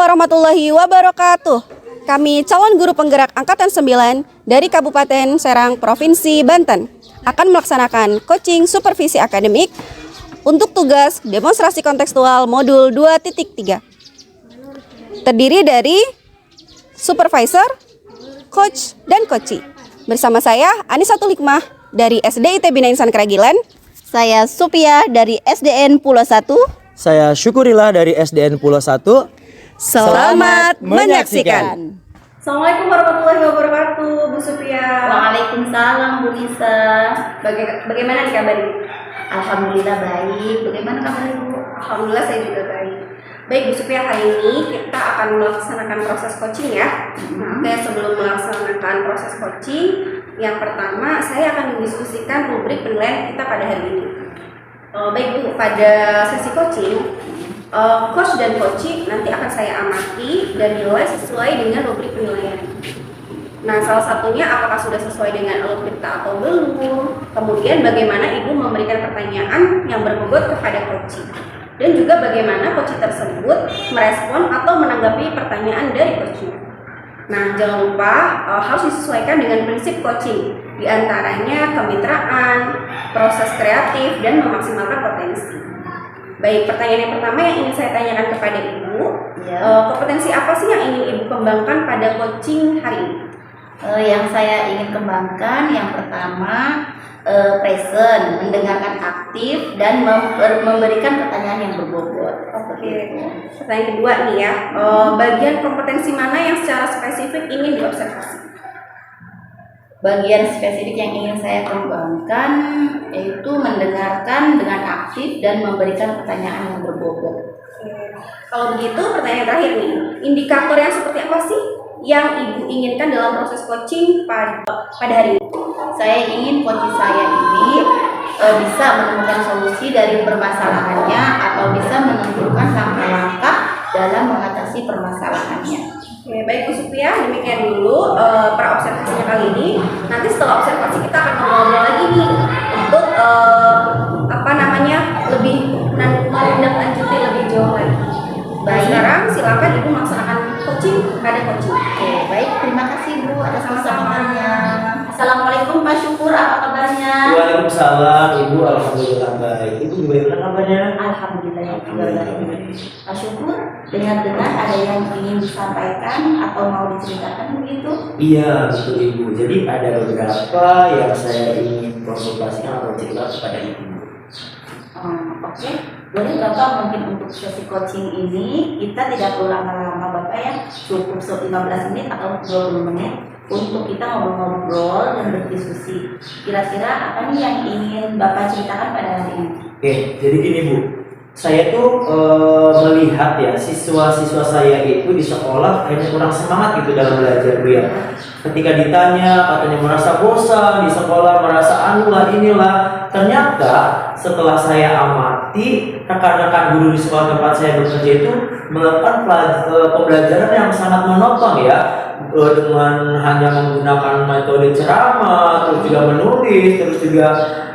warahmatullahi wabarakatuh. Kami calon guru penggerak Angkatan 9 dari Kabupaten Serang, Provinsi Banten akan melaksanakan coaching supervisi akademik untuk tugas demonstrasi kontekstual modul 2.3. Terdiri dari supervisor, coach, dan coachee. Bersama saya Anisatul Hikmah dari SDIT Bina Insan Keragilan. Saya Supia dari SDN Pulau 1. Saya Syukurillah dari SDN Pulau 1. Selamat menyaksikan. Assalamualaikum warahmatullahi wabarakatuh, Bu Supia. Waalaikumsalam, Bu Nisa. Bagaimana nih kabarnya? Alhamdulillah baik. Bagaimana kabar Ibu? Alhamdulillah saya juga baik. Baik Bu Supia, hari ini kita akan melaksanakan proses coaching ya. Oke, sebelum melaksanakan proses coaching, yang pertama saya akan mendiskusikan rubrik penilaian kita pada hari ini. Baik Bu, pada sesi coaching, coach dan coachee nanti akan saya amati dan nilai sesuai dengan rubrik penilaian. Nah, salah satunya apakah sudah sesuai dengan algoritma atau belum. Kemudian bagaimana Ibu memberikan pertanyaan yang berbobot kepada coachee. Dan juga bagaimana coachee tersebut merespon atau menanggapi pertanyaan dari coachee. Nah, jangan lupa harus disesuaikan dengan prinsip coaching. Di antaranya kemitraan, proses kreatif, dan memaksimalkan potensi. Baik, pertanyaan yang pertama yang ingin saya tanyakan kepada Ibu, kompetensi apa sih yang ingin Ibu kembangkan pada coaching hari ini? Yang saya ingin kembangkan yang pertama present, mendengarkan aktif dan memberikan pertanyaan yang berbobot. Oke. Pertanyaan kedua nih ya, bagian kompetensi mana yang secara spesifik ingin diobservasi? Bagian spesifik yang ingin saya kembangkan yaitu mendengarkan dengan aktif dan memberikan pertanyaan yang berbobot. Kalau begitu, pertanyaan terakhir nih, indikator yang seperti apa sih yang Ibu inginkan dalam proses coaching pada hari ini? Saya ingin coaching saya ini bisa menemukan solusi dari permasalahannya atau bisa menentukan langkah-langkah dalam mengatasi permasalahannya. Oke, baik Bu Supia, demikian dulu praobservasinya kali ini. Nanti setelah observasi kita akan ngobrol lagi nih untuk lebih menindaklanjuti lebih jauh lagi. Baik. Sekarang silakan Ibu melaksanakan coaching pada coaching. Oke, baik, terima kasih Bu atas persampahannya. Assalamualaikum Pak Syukur, apa kabarnya? Waalaikumsalam, Ibu. Alhamdulillah baik. Ibu gimana kabarnya? Alhamdulillah ya juga baik. Pak Syukur, dengar-dengar ada yang ingin disampaikan atau mau diceritakan begitu? Iya, betul Ibu. Jadi ada beberapa yang saya ingin konsultasikan atau cerita kepada Ibu. Oke. Boleh Bapak mungkin untuk sesi coaching ini kita tidak perlu lama-lama Bapak ya, cukup 15 menit atau 20 menit untuk kita ngobrol-ngobrol dan berdiskusi. Kira-kira apa nih yang ingin Bapak ceritakan pada hari ini? Oke, jadi gini Bu, saya tuh melihat ya siswa-siswa saya itu di sekolah kayaknya kurang semangat gitu dalam belajar Bu ya. Ketika ditanya katanya merasa bosan di sekolah, merasa anulah inilah. Ternyata setelah saya amati rekan-rekan guru di sekolah tempat saya bekerja itu melakukan pembelajaran yang sangat monoton ya, dengan hanya menggunakan metode ceramah, terus juga menulis, terus juga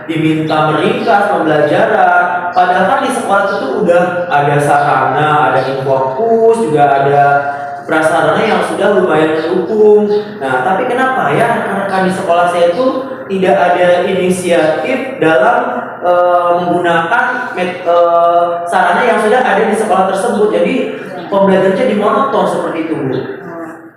diminta meringkas pembelajaran. Padahal kan di sekolah itu udah ada sarana, ada infokus, juga ada prasarana yang sudah lumayan mendukung. Nah, tapi kenapa ya rekan-rekan di sekolah saya itu tidak ada inisiatif dalam menggunakan sarana yang sudah ada di sekolah tersebut. Jadi pembelajarannya jadi monoton seperti itu Bu.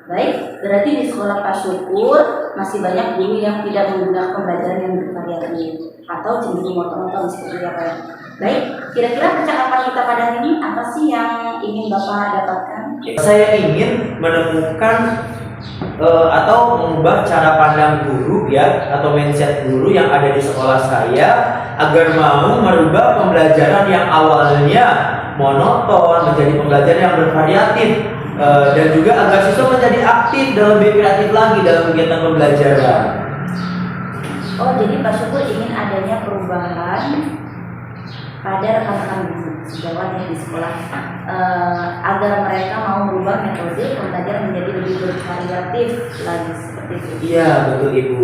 Baik, berarti di sekolah Pak Syukur masih banyak guru yang tidak menggunakan pembelajaran yang bervariatif atau cenderung monoton seperti apa ya. Baik, kira-kira percakapan kita pada hari ini apa sih yang ingin Bapak dapatkan? Saya ingin menemukan atau mengubah cara pandang guru ya, atau mindset guru yang ada di sekolah saya agar mau merubah pembelajaran yang awalnya monoton menjadi pembelajaran yang bervariatif, dan juga agar siswa menjadi aktif dan lebih kreatif lagi dalam kegiatan pembelajaran. Oh, jadi Pak Syukur ingin adanya perubahan pada rekan-rekan guru sejawat yang di sekolah agar mereka mau merubah metode pembelajaran menjadi lebih bervariatif lagi seperti itu. Iya, betul Ibu.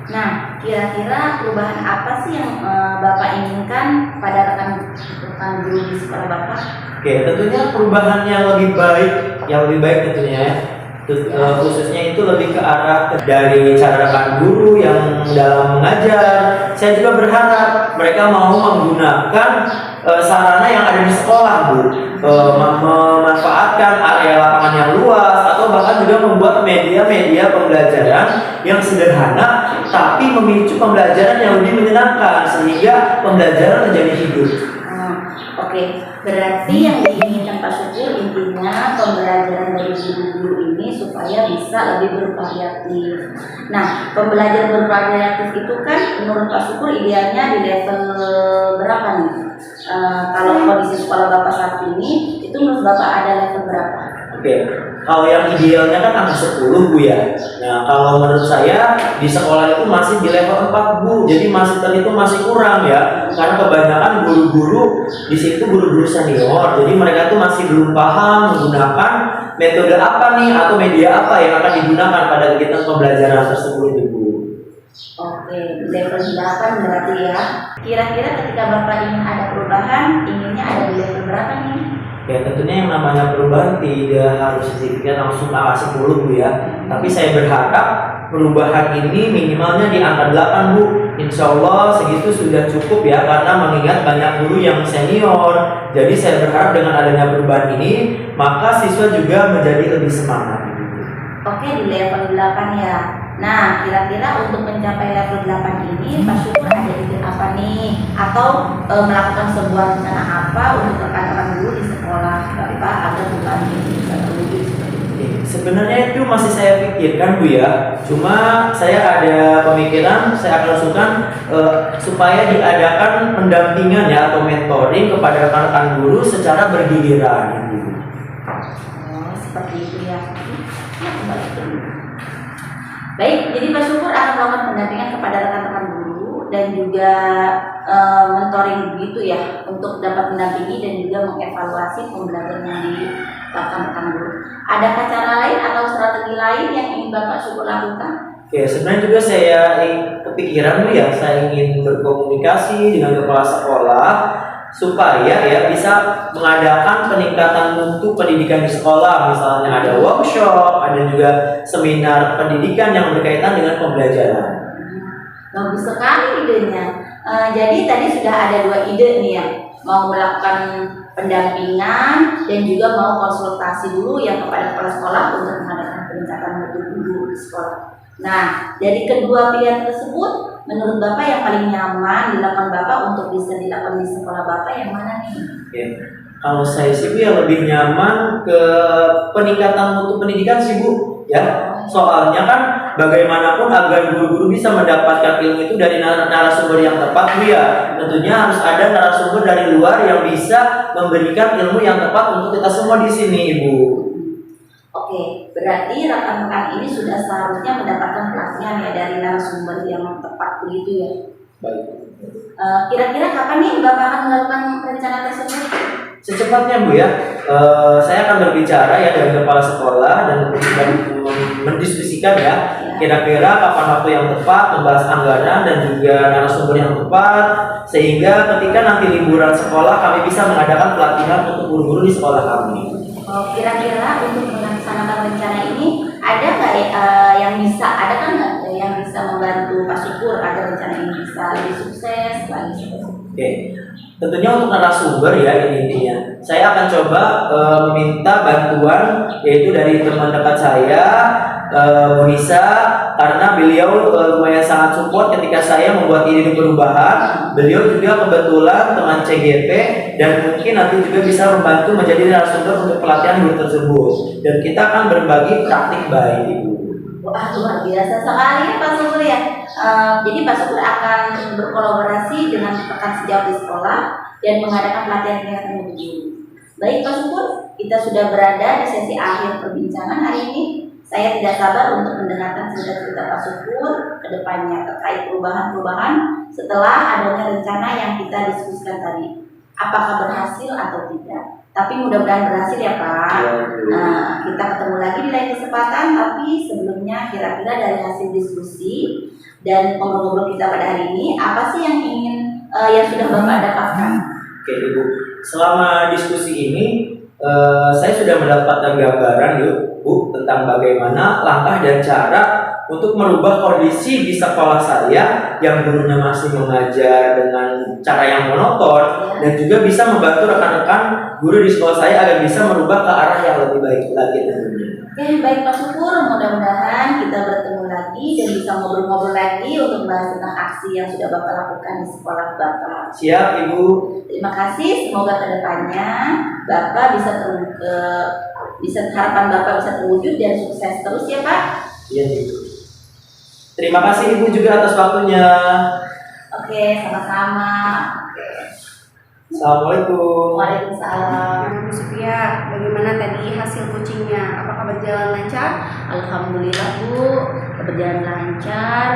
Nah, kira-kira perubahan apa sih yang Bapak inginkan pada rekan guru di sekolah Bapak? Oke, tentunya perubahan yang lebih baik yang lebih baik tentunya ya. Khususnya itu lebih ke arah dari cara rekan guru yang dalam mengajar. Saya juga berharap mereka mau menggunakan sarana yang ada di sekolah, Bu, memanfaatkan area lapangan yang luas atau bahkan juga membuat media-media pembelajaran yang sederhana tapi memicu pembelajaran yang lebih menyenangkan sehingga pembelajaran menjadi hidup. Oke, berarti yang diinginkan Pak Syukur intinya pembelajaran dari guru-guru ini supaya bisa lebih bervariatif. Nah, pembelajaran bervariatif itu kan menurut Pak Syukur idealnya di level berapa nih? Kalau kondisi sekolah Bapak saat ini, itu menurut Bapak ada level berapa? Oke, kalau yang idealnya kan angka 10, Bu ya. Nah, kalau menurut saya di sekolah itu masih di level 4, Bu. Jadi masih terhitung masih kurang ya. Karena kebanyakan guru-guru di situ guru-guru senior. Jadi mereka tuh masih belum paham menggunakan metode apa nih atau media apa yang akan digunakan pada kegiatan pembelajaran tersebut itu, Bu. Oke, level 8 berarti ya. Kira-kira ketika Bapak ingin ada perubahan, inginnya ada di level berapa nih? Ya tentunya yang namanya perubahan tidak harus signifikan langsung angka 10, Bu ya. Tapi saya berharap perubahan ini minimalnya di angka 8, Bu. Insya Allah segitu sudah cukup ya, karena mengingat banyak guru yang senior. Jadi saya berharap dengan adanya perubahan ini, maka siswa juga menjadi lebih semangat. Oke, di level 8 ya. Nah, kira-kira untuk mencapai level 8 ini Pak Syukur ada ide apa nih? Atau melakukan sebuah rencana apa untuk rekan-rekan guru di sekolah Bapak agar perubahan ini bisa terwujud seperti itu? Sebenarnya itu masih saya pikirkan, Bu ya. Cuma saya ada pemikiran, saya akan usulkan supaya diadakan pendampingan ya atau mentoring kepada rekan-rekan guru secara bergiliran, Bu. Oh, seperti itu ya. Baik, jadi Pak Syukur akan melakukan pendampingan kepada rekan-rekan guru dan juga mentoring begitu ya untuk dapat mendampingi dan juga mengevaluasi pembelajaran yang dilakukan rekan guru. Adakah cara lain atau strategi lain yang ingin Bapak Syukur lakukan? Ya sebenarnya juga saya kepikiran, Bu ya, saya ingin berkomunikasi dengan kepala sekolah supaya ya bisa mengadakan peningkatan mutu pendidikan di sekolah, misalnya ada workshop, ada juga seminar pendidikan yang berkaitan dengan pembelajaran. Bagus sekali idenya. Jadi tadi sudah ada 2 ide nih ya, mau melakukan pendampingan dan juga mau konsultasi dulu yang kepada kepala sekolah untuk mengadakan peningkatan mutu guru di sekolah. Nah, dari kedua pilihan tersebut, menurut Bapak yang paling nyaman dilakukan Bapak untuk bisa dilakukan di sekolah Bapak yang mana nih? Oke. Kalau saya sih, Bu, yang lebih nyaman ke peningkatan mutu pendidikan sih, Bu. Ya, soalnya kan bagaimanapun agar guru-guru bisa mendapatkan ilmu itu dari narasumber yang tepat, Bu ya. Tentunya harus ada narasumber dari luar yang bisa memberikan ilmu yang tepat untuk kita semua di sini, Ibu. Oke, berarti rekan-rekan ini sudah seharusnya mendapatkan pelatihan ya dari narasumber yang tepat begitu ya. Baik. Kira-kira kapan nih Bapak akan melakukan rencana tersebut? Secepatnya, Bu ya. Saya akan berbicara ya dengan kepala sekolah dan mendiskusikan ya kira-kira kapan waktu yang tepat, membahas anggaran dan juga narasumber yang tepat, sehingga ketika nanti liburan sekolah kami bisa mengadakan pelatihan untuk guru-guru di sekolah kami. Kira-kira untuk melaksanakan rencana ini ada nggak yang bisa membantu Pak Syukur agar rencana ini bisa lebih sukses lagi? Oke, tentunya untuk narasumber ya ini intinya. Saya akan coba meminta bantuan yaitu dari teman dekat saya, Bu Nisa, karena beliau lumayan sangat support ketika saya membuat ide perubahan. Beliau juga kebetulan teman CGP dan mungkin nanti juga bisa membantu menjadi narasumber untuk pelatihan guru tersebut. Dan kita akan berbagi praktik baik, Ibu. Wah, luar biasa sekali ya Pak Syukur ya. Jadi Pak Syukur akan berkolaborasi dengan rekan sejauh di sekolah dan mengadakan pelatihan untuk guru. Baik Pak Syukur, kita sudah berada di sesi akhir perbincangan hari ini. Saya tidak sabar untuk mendengarkan cerita-cerita Pak Syukur ke depannya terkait perubahan-perubahan setelah adanya rencana yang kita diskusikan tadi. Apakah berhasil atau tidak? Tapi mudah-mudahan berhasil ya Pak. Nah, kita ketemu lagi di lain kesempatan. Tapi sebelumnya kira-kira dari hasil diskusi dan ngobrol-ngobrol kita pada hari ini, apa sih yang ingin yang sudah Bapak dapatkan? Oke, Ibu. Selama diskusi ini saya sudah mendapatkan gambaran yuk Bu tentang bagaimana langkah dan cara untuk merubah kondisi di sekolah saya yang gurunya masih mengajar dengan cara yang monoton dan juga bisa membantu rekan-rekan guru di sekolah saya agar bisa merubah ke arah yang lebih baik lagi tentunya. Oke, baik Pak Syukur, mudah-mudahan kita bertemu lagi dan bisa ngobrol-ngobrol lagi untuk bahas tentang aksi yang sudah Bapak lakukan di sekolah Bapak. Siap Ibu. Terima kasih, semoga kedepannya Bapak bisa harapan Bapak bisa terwujud dan sukses terus ya Pak. Iya Ibu. Terima kasih Ibu juga atas waktunya. Oke, sama-sama. Oke. Assalamualaikum. Waalaikumsalam. Bu Supia, bagaimana tadi hasil coachingnya? Apakah berjalan lancar? Alhamdulillah Bu, berjalan lancar,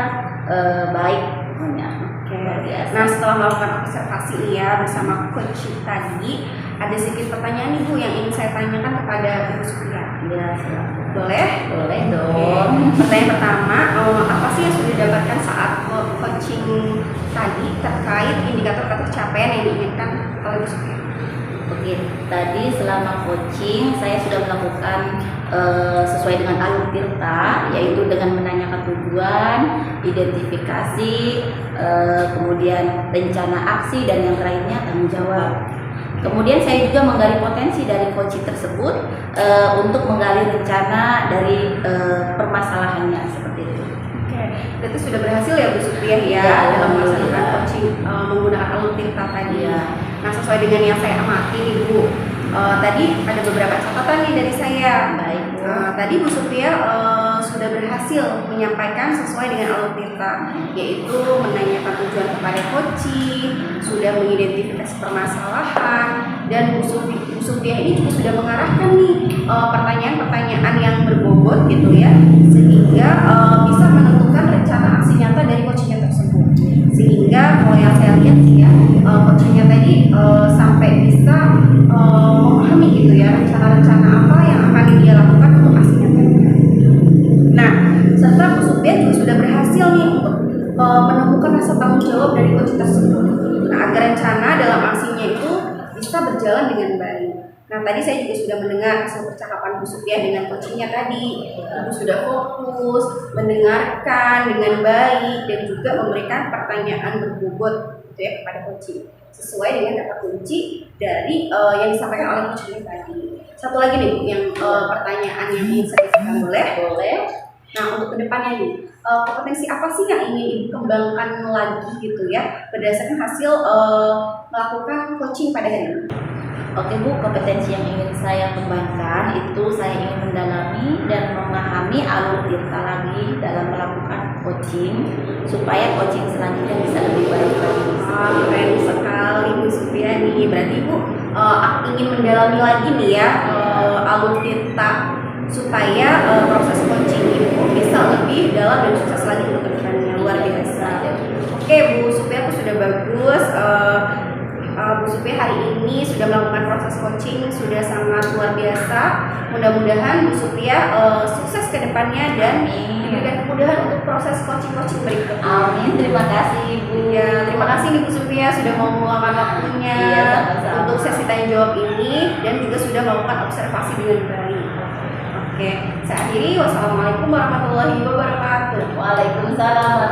baik pokoknya. Oke. Luar biasa. Nah, setelah melakukan observasi nih ya bersama coach tadi, ada sedikit pertanyaan nih Bu yang ingin saya tanyakan kepada Bu Supia. Ya, silakan. Boleh? Boleh Oke. dong. Pertanyaan pertama, apa sih yang sudah didapatkan saat coaching tadi terkait indikator ketercapaian yang diinginkan oleh Bu Supia? Oke, tadi selama coaching saya sudah melakukan sesuai dengan alur tirta, yaitu dengan menanyakan tujuan, identifikasi, kemudian rencana aksi dan yang lainnya tanggung jawab. Kemudian saya juga menggali potensi dari coaching tersebut untuk menggali rencana dari permasalahannya seperti itu. Oke, berarti sudah berhasil ya Bu Supia ya, Ya, dalam melaksanakan alhamdulillah. coaching menggunakan alur tirta tadi. Ya. Nah, sesuai dengan yang saya amati nih Bu, tadi ada beberapa catatan nih dari saya. Baik, Bu. Tadi Bu Supia sudah berhasil menyampaikan sesuai dengan alur tirta, yaitu menanyakan tujuan kepada coaching, sudah mengidentifikasi permasalahan, dan Bu Supia ini juga sudah mengarahkan nih pertanyaan-pertanyaan yang berbobot gitu ya, sehingga bisa menentukan rencana aksi nyata dari coachingnya tersebut. Sehingga kalau yang saya lihat sih ya, coachingnya tadi sampai bisa memahami gitu ya rencana-rencana apa yang akan dia lakukan untuk aksi nyatanya. Nah, serta Bu Supia juga sudah berhasil nih untuk menemukan rasa tanggung jawab dari coaching tersebut. Nah, agar rencana dalam aksinya itu bisa berjalan dengan baik. Nah, tadi saya juga sudah mendengar hasil percakapan Bu Supia dengan coachingnya tadi. Ibu sudah fokus, mendengarkan dengan baik, dan juga memberikan pertanyaan berbobot gitu ya kepada coaching sesuai dengan kata kunci dari yang disampaikan oleh coachingnya tadi. Satu lagi nih Bu, yang pertanyaan yang ingin saya sampaikan, boleh? Boleh. Nah, untuk kedepannya nih, kompetensi apa sih yang ingin Ibu kembangkan lagi gitu ya berdasarkan hasil melakukan coaching pada hari ini? Oke Bu, kompetensi yang ingin saya kembangkan itu saya ingin mendalami dan memahami alur tirta lagi dalam melakukan coaching supaya coaching selanjutnya bisa lebih baik lagi. Keren sekali Bu Supia nih. Berarti Ibu ingin mendalami lagi nih ya alur tirta supaya proses coaching Ibu bisa lebih dalam dan sukses lagi untuk kedepannya. Luar biasa. Oke Bu Supia, aku sudah bagus. Bu Supia hari ini sudah melakukan proses coaching, sudah sangat luar biasa. Mudah-mudahan Bu Supia sukses ke depannya dan diberikan kemudahan untuk proses coaching-coaching berikutnya. Amin, terima kasih Bu. Ya, terima kasih nih Bu Supia sudah mau meluangkan waktunya Iya, sama-sama. untuk sesi tanya jawab ini dan juga sudah melakukan observasi dengan baik. Oke, saya akhiri. Wassalamualaikum warahmatullahi wabarakatuh. Waalaikumsalam